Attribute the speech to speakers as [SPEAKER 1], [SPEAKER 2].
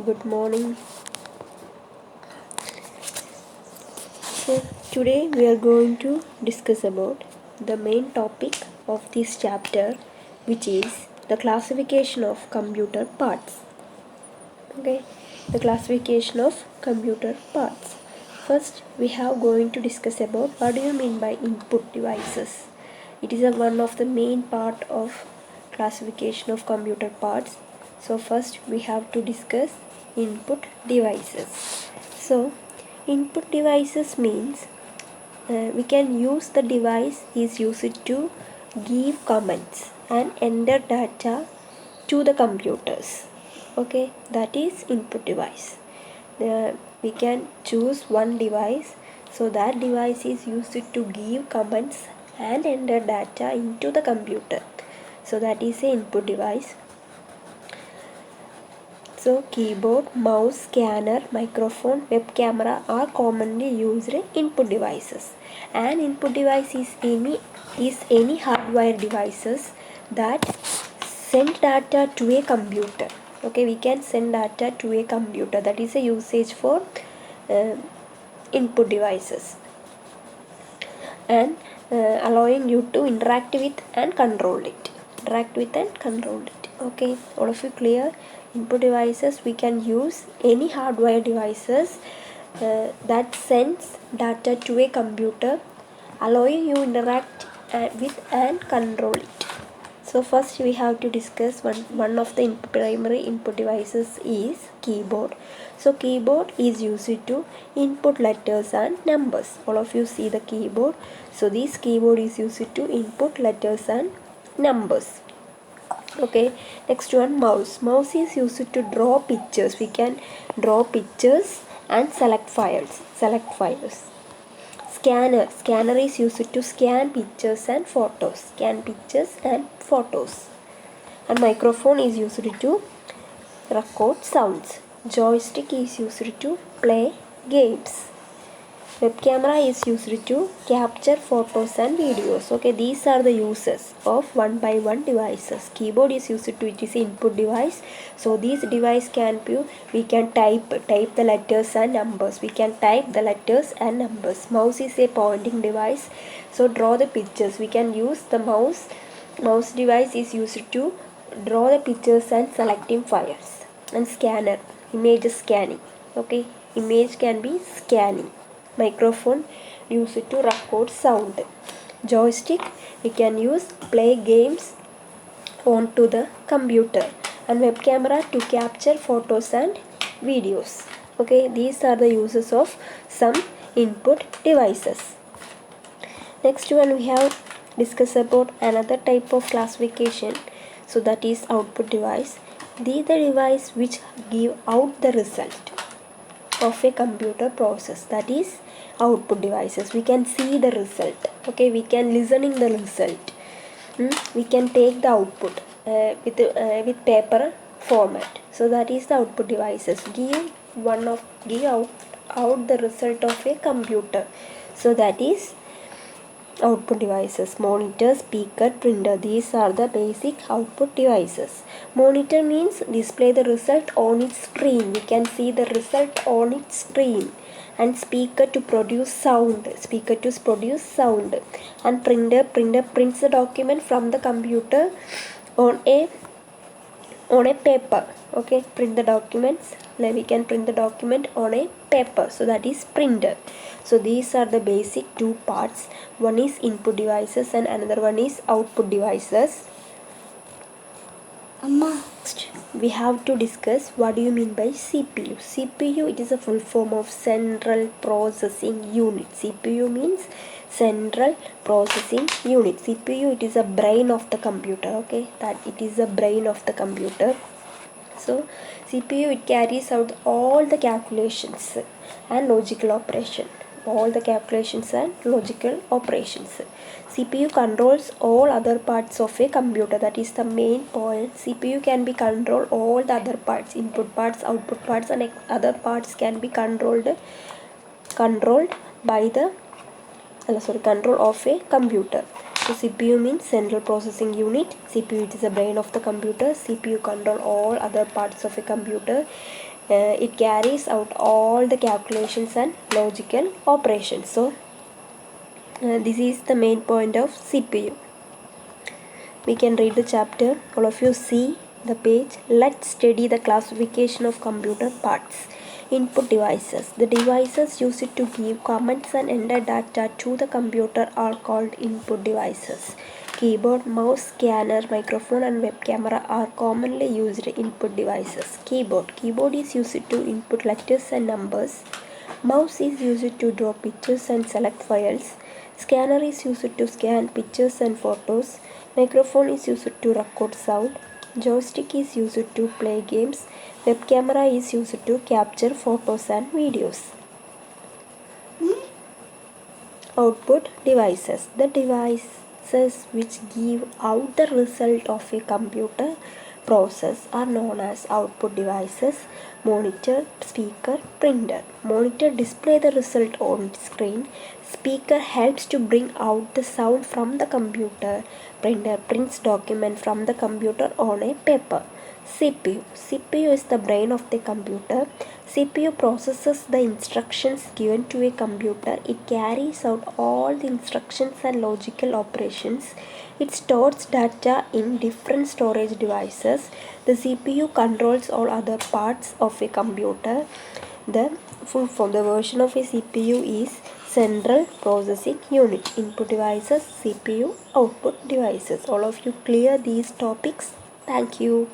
[SPEAKER 1] Good morning. So today we are going to discuss about the main topic of this chapter, which is the classification of computer parts. Okay, the classification of computer parts. First, we have going to discuss about what do you mean by input devices. It is one of the main part of classification of computer parts. So first we have to discuss input devices. So input devices means we can use the device is used to give comments and enter data to the computers. Okay, that is input device. We can choose one device, so that device is used to give comments and enter data into the computer. So that is a input device. So keyboard, mouse, scanner, microphone, web camera are commonly used input devices. An input device is any hardware devices that send data to a computer. Okay, we can send data to a computer. That is a usage for input devices, and allowing you to interact with and control it. Okay, all of you clear? Input devices, we can use any hardware devices that sends data to a computer, allowing you interact with and control it. So first we have to discuss one of the primary input devices is keyboard. So keyboard is used to input letters and numbers. All of you see the keyboard. So this keyboard is used to input letters and numbers. Okay, next one, mouse is used to draw pictures. We can draw pictures and select files. Scanner is used to scan pictures and photos. And microphone is used to record sounds. Joystick is used to play games. Web camera is used to capture photos and videos. Okay, these are the uses of one by one devices. Keyboard is used to, it is input device. So this device can be, we can type the letters and numbers. We can type the letters and numbers. Mouse is a pointing device. So draw the pictures. We can use the mouse. Mouse device is used to draw the pictures and selecting files. And scanner, image scanning. Okay, image can be scanning. Microphone used to record sound. Joystick, we can use play games onto the computer. And web camera to capture photos and videos. Okay, these are the uses of some input devices. Next one, we have discussed about another type of classification. So that is output device. These are the device which give out the result of a computer process. That is output devices. We can see the result. Okay, we can listening the result. We can take the output with paper format. So that is the output devices. Give out the result of a computer. So that is output devices. Monitor, speaker, printer, these are the basic output devices. Monitor means display the result on its screen. We can see the result on its screen. And speaker to produce sound. And printer prints the document from the computer on a paper. Okay, print the documents. We can print the document on a paper. So that is printer. So these are the basic two parts. One is input devices and another one is output devices. Next, we have to discuss what do you mean by CPU. CPU, it is a full form of Central Processing Unit. CPU means Central Processing Unit. CPU, it is a brain of the computer. Okay, that it is a brain of the computer. So CPU, it carries out all the calculations and logical operation. CPU controls all other parts of a computer. That is the main point. CPU can be control all the other parts, input parts, output parts, and other parts can be controlled by the control of a computer. So CPU means central processing unit. CPU is the brain of the computer. CPU control all other parts of a computer. It carries out all the calculations and logical operations. So this is the main point of CPU. We can read the chapter. All of you see the page. Let's study the classification of computer parts. Input devices. The devices used to give comments and enter data to the computer are called input devices. Keyboard, mouse, scanner, microphone and web camera are commonly used input devices. Keyboard. Keyboard is used to input letters and numbers. Mouse is used to draw pictures and select files. Scanner is used to scan pictures and photos. Microphone is used to record sound. Joystick is used to play games. Web camera is used to capture photos and videos. Output devices. The devices which give out the result of a computer process are known as output devices. Monitor, speaker, printer. Monitor display the result on screen. Speaker helps to bring out the sound from the computer. Printer prints document from the computer on a paper. CPU. CPU is the brain of the computer. CPU processes the instructions given to a computer. It carries out all the instructions and logical operations. It stores data in different storage devices. The CPU controls all other parts of a computer. The full form, the version of a CPU is Central Processing Unit. Input devices, CPU, output devices. All of you clear these topics? Thank you.